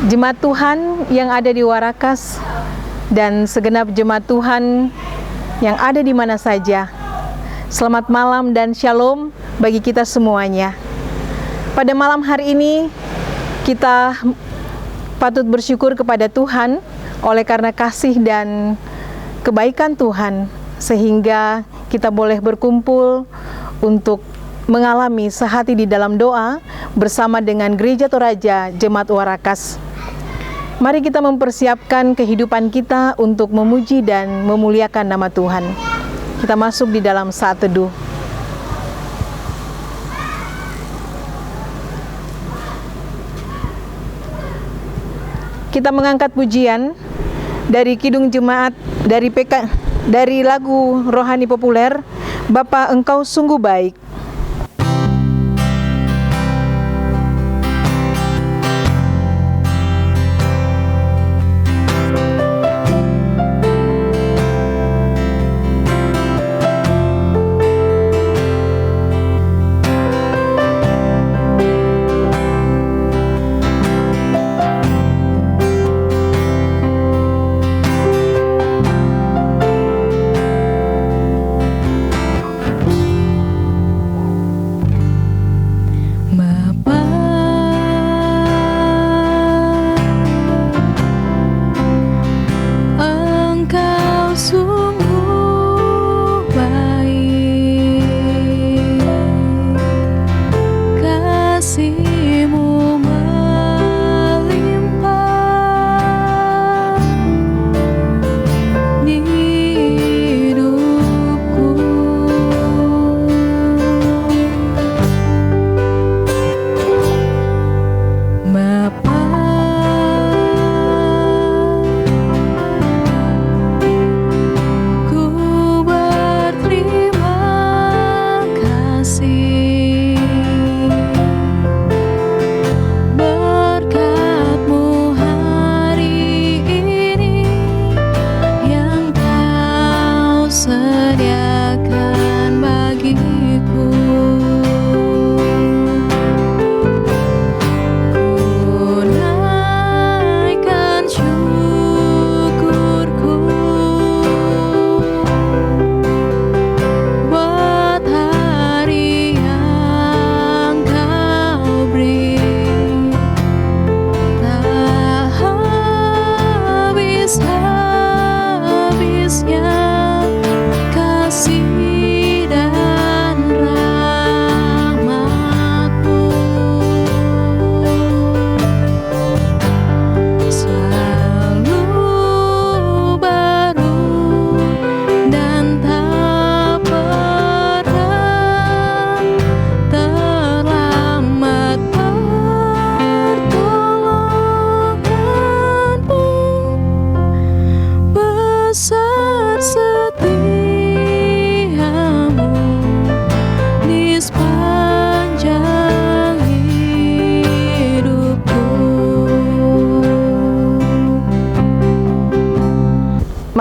Jemaat Tuhan yang ada di Warakas dan segenap jemaat Tuhan yang ada di mana saja. Selamat malam dan shalom bagi kita semuanya. Pada malam hari ini kita patut bersyukur kepada Tuhan oleh karena kasih dan kebaikan Tuhan, sehingga kita boleh berkumpul untuk mengalami sehati di dalam doa bersama dengan Gereja Toraja Jemaat Warakas. Mari kita mempersiapkan kehidupan kita untuk memuji dan memuliakan nama Tuhan. Kita masuk di dalam saat teduh. Kita mengangkat pujian dari Kidung Jemaat, dari lagu rohani populer, Bapa Engkau Sungguh Baik.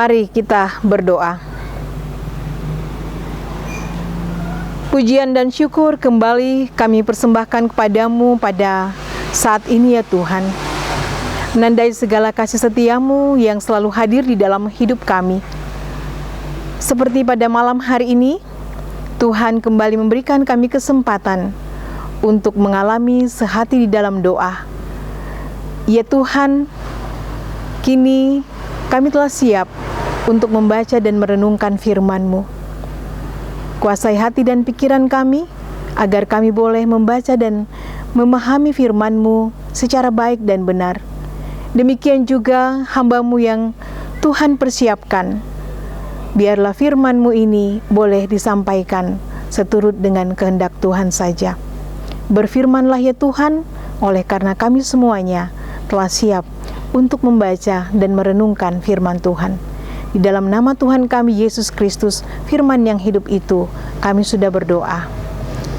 Mari kita berdoa. Pujian dan syukur kembali kami persembahkan kepadamu pada saat ini ya Tuhan. Menandai segala kasih setiamu yang selalu hadir di dalam hidup kami. Seperti pada malam hari ini, Tuhan kembali memberikan kami kesempatan untuk mengalami sehati di dalam doa. Ya Tuhan, kini kami telah siap untuk membaca dan merenungkan firman-Mu. Kuasai hati dan pikiran kami, agar kami boleh membaca dan memahami firman-Mu secara baik dan benar. Demikian juga hamba-Mu yang Tuhan persiapkan. Biarlah firman-Mu ini boleh disampaikan seturut dengan kehendak Tuhan saja. Berfirmanlah ya Tuhan, oleh karena kami semuanya telah siap untuk membaca dan merenungkan firman Tuhan. Di dalam nama Tuhan kami Yesus Kristus, firman yang hidup itu, kami sudah berdoa.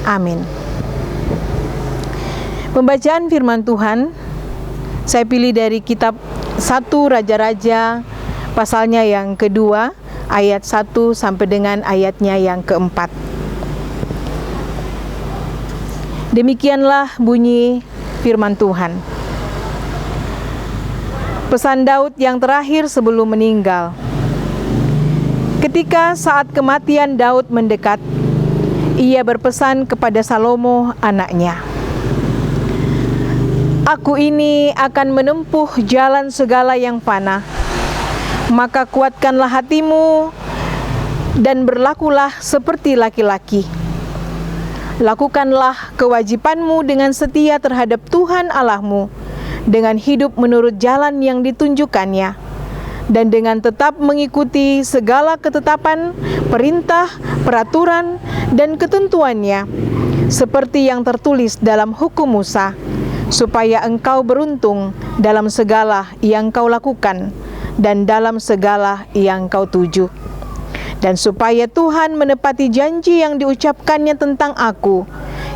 Amin. Pembacaan firman Tuhan, saya pilih dari kitab 1 Raja-Raja, pasalnya yang kedua, ayat 1 sampai dengan ayatnya yang keempat. Demikianlah bunyi firman Tuhan. Pesan Daud yang terakhir sebelum meninggal. Ketika saat kematian Daud mendekat, ia berpesan kepada Salomo anaknya, "Aku ini akan menempuh jalan segala yang fana, maka kuatkanlah hatimu dan berlakulah seperti laki-laki. Lakukanlah kewajibanmu dengan setia terhadap Tuhan Allahmu, dengan hidup menurut jalan yang ditunjukkannya, dan dengan tetap mengikuti segala ketetapan, perintah, peraturan, dan ketentuannya, seperti yang tertulis dalam hukum Musa, supaya engkau beruntung dalam segala yang kau lakukan, dan dalam segala yang kau tuju. Dan supaya Tuhan menepati janji yang diucapkannya tentang aku,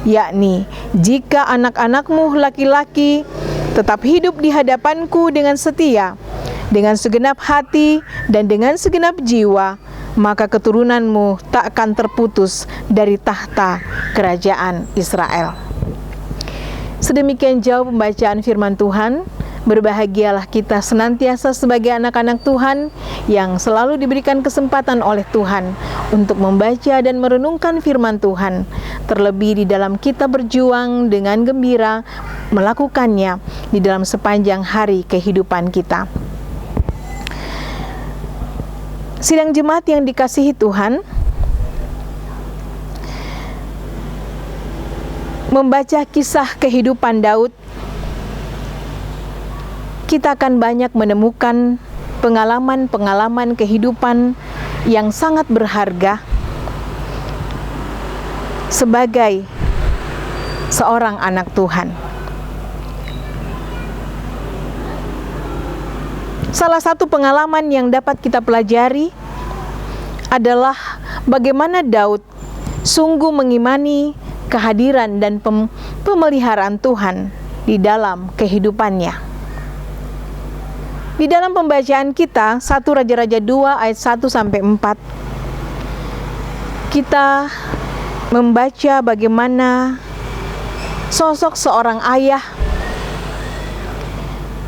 yakni jika anak-anakmu laki-laki tetap hidup di hadapanku dengan setia, dengan segenap hati dan dengan segenap jiwa, maka keturunanmu tak akan terputus dari tahta kerajaan Israel." Sedemikian jauh pembacaan firman Tuhan. Berbahagialah kita senantiasa sebagai anak-anak Tuhan yang selalu diberikan kesempatan oleh Tuhan untuk membaca dan merenungkan firman Tuhan. Terlebih di dalam kita berjuang dengan gembira melakukannya di dalam sepanjang hari kehidupan kita. Sidang jemaat yang dikasihi Tuhan, membaca kisah kehidupan Daud, kita akan banyak menemukan pengalaman-pengalaman kehidupan yang sangat berharga sebagai seorang anak Tuhan. Salah satu pengalaman yang dapat kita pelajari adalah bagaimana Daud sungguh mengimani kehadiran dan pemeliharaan Tuhan di dalam kehidupannya. Di dalam pembacaan kita 1 Raja-Raja 2 ayat 1-4, kita membaca bagaimana sosok seorang ayah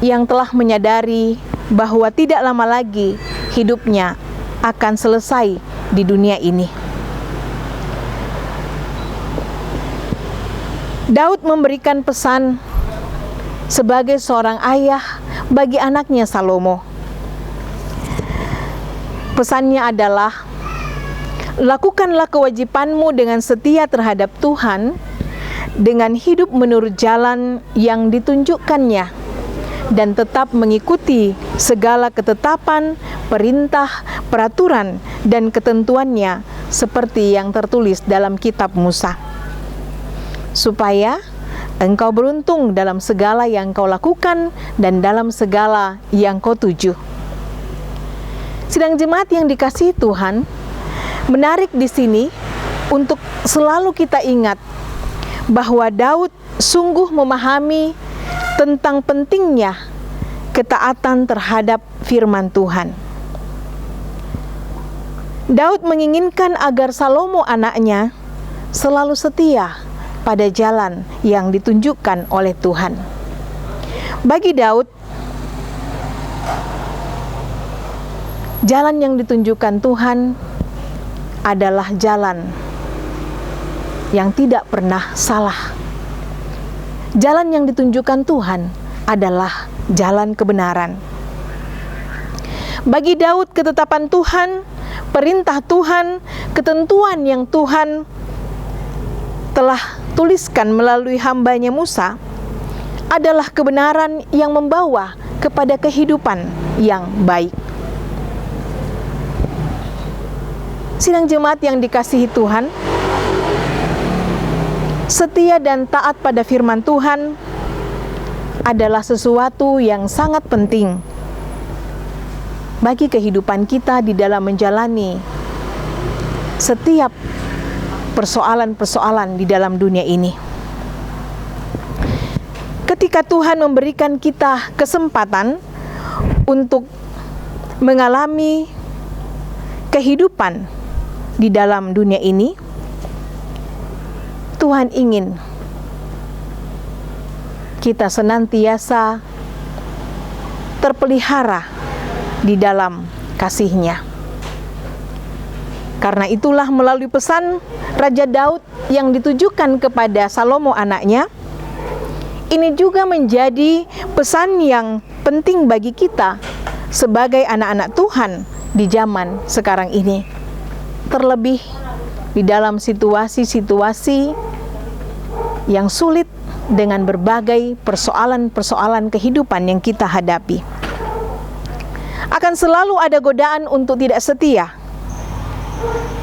yang telah menyadari bahwa tidak lama lagi hidupnya akan selesai di dunia ini. Daud memberikan pesan sebagai seorang ayah bagi anaknya Salomo. Pesannya adalah, lakukanlah kewajibanmu dengan setia terhadap Tuhan, dengan hidup menurut jalan yang ditunjukkannya, dan tetap mengikuti segala ketetapan, perintah, peraturan, dan ketentuannya seperti yang tertulis dalam kitab Musa, supaya engkau beruntung dalam segala yang kau lakukan dan dalam segala yang kau tuju. Sidang jemaat yang dikasihi Tuhan, menarik di sini untuk selalu kita ingat bahwa Daud sungguh memahami tentang pentingnya ketaatan terhadap firman Tuhan. Daud menginginkan agar Salomo anaknya selalu setia pada jalan yang ditunjukkan oleh Tuhan. Bagi Daud, jalan yang ditunjukkan Tuhan adalah jalan yang tidak pernah salah. Jalan yang ditunjukkan Tuhan adalah jalan kebenaran. Bagi Daud, ketetapan Tuhan, perintah Tuhan, ketentuan yang Tuhan telah tuliskan melalui hambanya Musa adalah kebenaran yang membawa kepada kehidupan yang baik. Sidang jemaat yang dikasihi Tuhan, setia dan taat pada firman Tuhan adalah sesuatu yang sangat penting bagi kehidupan kita di dalam menjalani setiap persoalan-persoalan di dalam dunia ini. Ketika Tuhan memberikan kita kesempatan untuk mengalami kehidupan di dalam dunia ini, Tuhan ingin kita senantiasa terpelihara di dalam kasih-Nya. Karena itulah melalui pesan Raja Daud yang ditujukan kepada Salomo anaknya, ini juga menjadi pesan yang penting bagi kita sebagai anak-anak Tuhan di zaman sekarang ini. Terlebih di dalam situasi-situasi yang sulit dengan berbagai persoalan-persoalan kehidupan yang kita hadapi. Akan selalu ada godaan untuk tidak setia.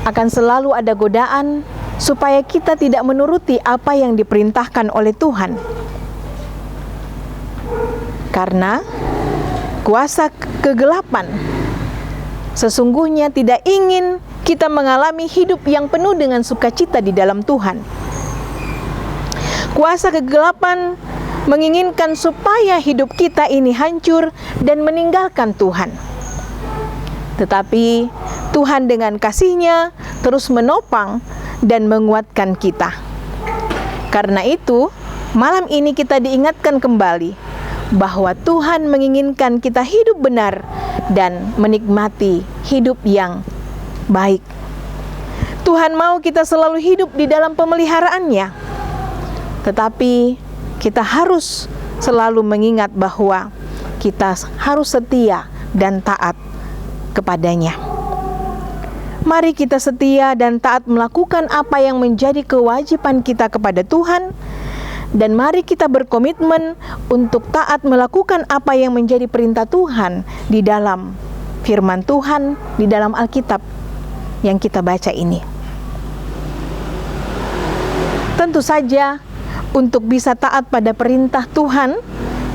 Akan selalu ada godaan supaya kita tidak menuruti apa yang diperintahkan oleh Tuhan. Karena kuasa kegelapan sesungguhnya tidak ingin kita mengalami hidup yang penuh dengan sukacita di dalam Tuhan. Kuasa kegelapan menginginkan supaya hidup kita ini hancur dan meninggalkan Tuhan. Tetapi Tuhan dengan kasih-Nya terus menopang dan menguatkan kita. Karena itu, malam ini kita diingatkan kembali bahwa Tuhan menginginkan kita hidup benar dan menikmati hidup yang baik. Tuhan mau kita selalu hidup di dalam pemeliharaan-Nya. Tetapi kita harus selalu mengingat bahwa kita harus setia dan taat kepada-Nya. Mari kita setia dan taat melakukan apa yang menjadi kewajiban kita kepada Tuhan, dan mari kita berkomitmen untuk taat melakukan apa yang menjadi perintah Tuhan di dalam firman Tuhan, di dalam Alkitab yang kita baca ini. Tentu saja, untuk bisa taat pada perintah Tuhan,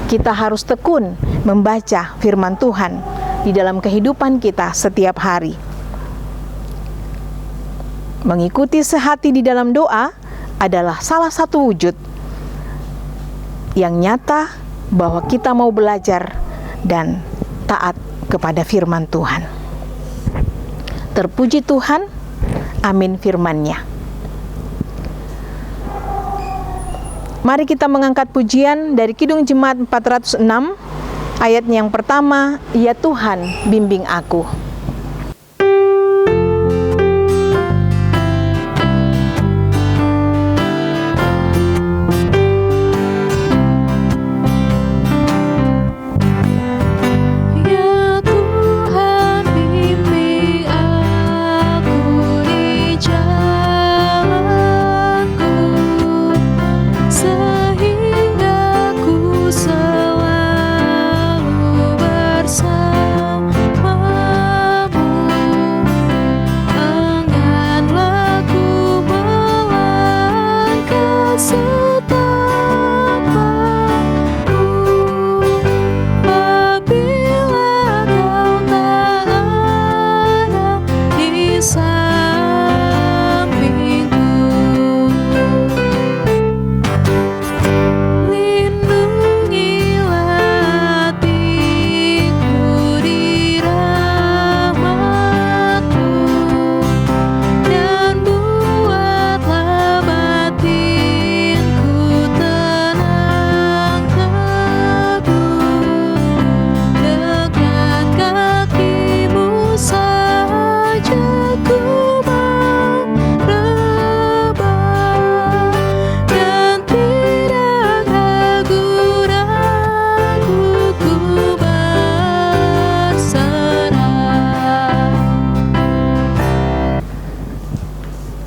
kita harus tekun membaca firman Tuhan di dalam kehidupan kita setiap hari. Mengikuti sehati di dalam doa adalah salah satu wujud yang nyata bahwa kita mau belajar dan taat kepada firman Tuhan. Terpuji Tuhan, amin firman-Nya. Mari kita mengangkat pujian dari Kidung Jemaat 406, ayat yang pertama, Ya Tuhan, bimbing aku.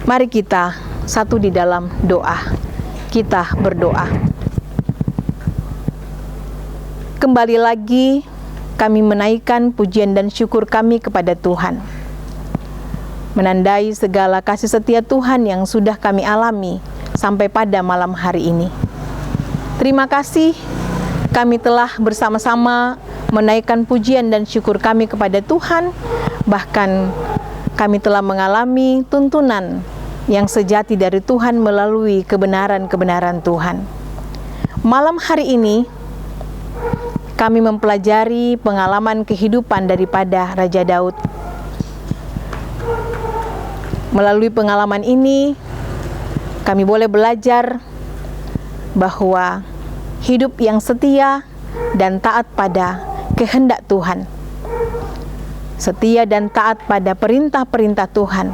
Mari kita satu di dalam doa. Kita berdoa. Kembali lagi kami menaikkan pujian dan syukur kami kepada Tuhan, menandai segala kasih setia Tuhan yang sudah kami alami sampai pada malam hari ini. Terima kasih kami telah bersama-sama menaikkan pujian dan syukur kami kepada Tuhan. Bahkan kami telah mengalami tuntunan yang sejati dari Tuhan melalui kebenaran-kebenaran Tuhan. Malam hari ini kami mempelajari pengalaman kehidupan daripada Raja Daud. Melalui pengalaman ini kami boleh belajar bahwa hidup yang setia dan taat pada kehendak Tuhan, setia dan taat pada perintah-perintah Tuhan,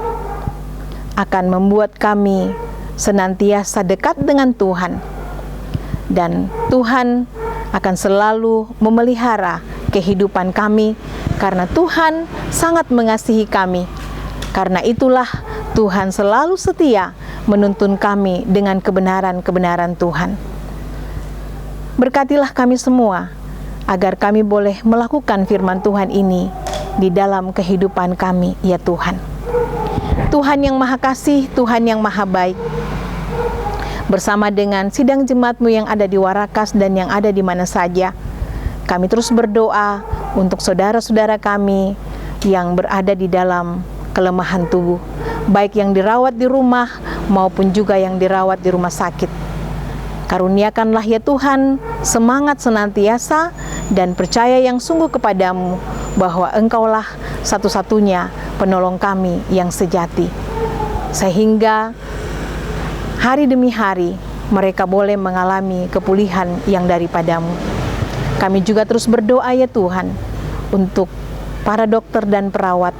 akan membuat kami senantiasa dekat dengan Tuhan, dan Tuhan akan selalu memelihara kehidupan kami, karena Tuhan sangat mengasihi kami. Karena itulah Tuhan selalu setia menuntun kami dengan kebenaran-kebenaran Tuhan. Berkatilah kami semua, agar kami boleh melakukan firman Tuhan ini di dalam kehidupan kami, ya Tuhan. Tuhan yang Maha Kasih, Tuhan yang Maha Baik, bersama dengan sidang jemaat-Mu yang ada di Warakas dan yang ada di mana saja, kami terus berdoa untuk saudara-saudara kami yang berada di dalam kelemahan tubuh, baik yang dirawat di rumah maupun juga yang dirawat di rumah sakit. Karuniakanlah ya Tuhan semangat senantiasa dan percaya yang sungguh kepadamu, bahwa Engkaulah satu-satunya penolong kami yang sejati, sehingga hari demi hari mereka boleh mengalami kepulihan yang daripadamu. Kami juga terus berdoa ya Tuhan untuk para dokter dan perawat.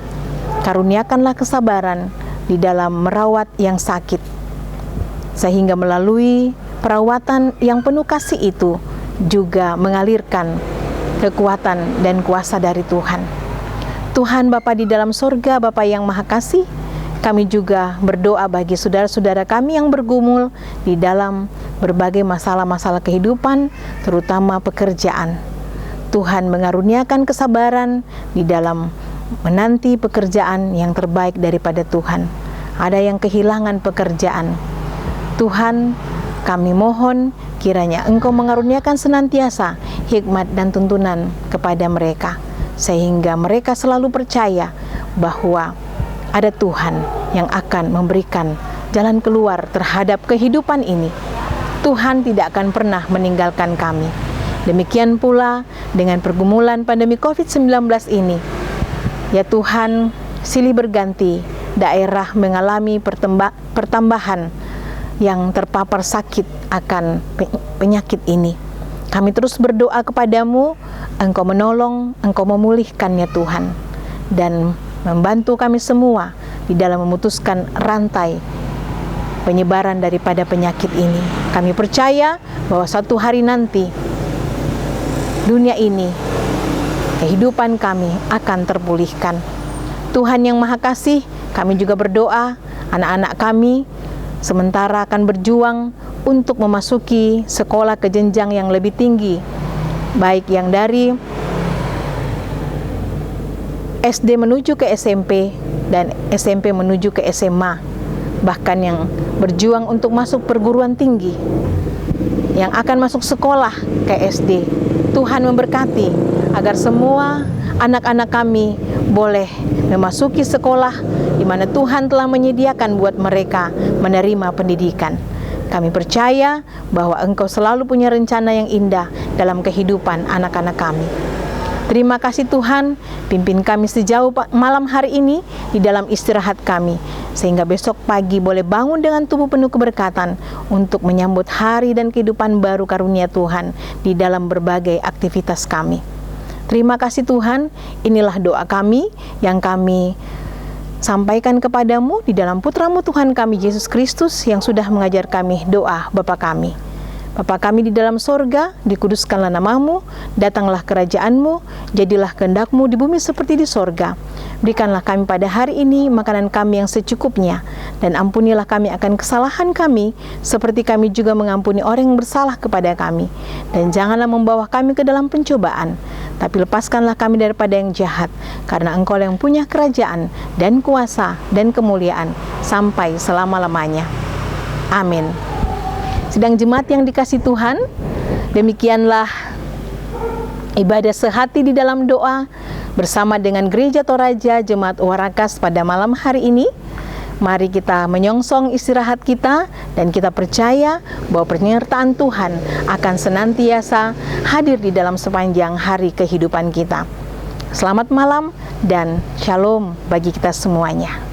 Karuniakanlah kesabaran di dalam merawat yang sakit, sehingga melalui perawatan yang penuh kasih itu juga mengalirkan kekuatan dan kuasa dari Tuhan. Tuhan Bapa di dalam sorga, Bapa yang Maha Kasih, kami juga berdoa bagi saudara-saudara kami yang bergumul di dalam berbagai masalah-masalah kehidupan, terutama pekerjaan. Tuhan mengaruniakan kesabaran di dalam menanti pekerjaan yang terbaik daripada Tuhan. Ada yang kehilangan pekerjaan. Tuhan, kami mohon kiranya Engkau mengaruniakan senantiasa hikmat dan tuntunan kepada mereka, sehingga mereka selalu percaya bahwa ada Tuhan yang akan memberikan jalan keluar terhadap kehidupan ini. Tuhan tidak akan pernah meninggalkan kami. Demikian pula dengan pergumulan pandemi COVID-19 ini. Ya Tuhan, silih berganti, daerah mengalami pertambahan yang terpapar sakit akan penyakit ini. Kami terus berdoa kepadamu, Engkau menolong, Engkau memulihkan ya Tuhan, dan membantu kami semua di dalam memutuskan rantai penyebaran daripada penyakit ini. Kami percaya bahwa suatu hari nanti dunia ini, kehidupan kami akan terpulihkan. Tuhan yang Maha Kasih, kami juga berdoa anak-anak kami sementara akan berjuang untuk memasuki sekolah ke jenjang yang lebih tinggi, baik yang dari SD menuju ke SMP dan SMP menuju ke SMA, bahkan yang berjuang untuk masuk perguruan tinggi, yang akan masuk sekolah ke SD. Tuhan memberkati agar semua anak-anak kami boleh memasuki sekolah di mana Tuhan telah menyediakan buat mereka menerima pendidikan. Kami percaya bahwa Engkau selalu punya rencana yang indah dalam kehidupan anak-anak kami. Terima kasih Tuhan, pimpin kami sejauh malam hari ini di dalam istirahat kami, sehingga besok pagi boleh bangun dengan tubuh penuh keberkatan untuk menyambut hari dan kehidupan baru karunia Tuhan di dalam berbagai aktivitas kami. Terima kasih Tuhan, inilah doa kami yang kami sampaikan kepadamu di dalam Putra-Mu Tuhan kami Yesus Kristus yang sudah mengajar kami doa Bapa kami. Bapa kami di dalam sorga, dikuduskanlah namamu, datanglah kerajaan-Mu, jadilah kehendak-Mu di bumi seperti di sorga. Berikanlah kami pada hari ini makanan kami yang secukupnya, dan ampunilah kami akan kesalahan kami, seperti kami juga mengampuni orang yang bersalah kepada kami. Dan janganlah membawa kami ke dalam pencobaan, tapi lepaskanlah kami daripada yang jahat, karena Engkau yang punya kerajaan, dan kuasa, dan kemuliaan, sampai selama-lamanya. Amin. Sidang jemaat yang dikasihi Tuhan, demikianlah ibadah sehati di dalam doa bersama dengan Gereja Toraja Jemaat Warakas pada malam hari ini. Mari kita menyongsong istirahat kita dan kita percaya bahwa penyertaan Tuhan akan senantiasa hadir di dalam sepanjang hari kehidupan kita. Selamat malam dan shalom bagi kita semuanya.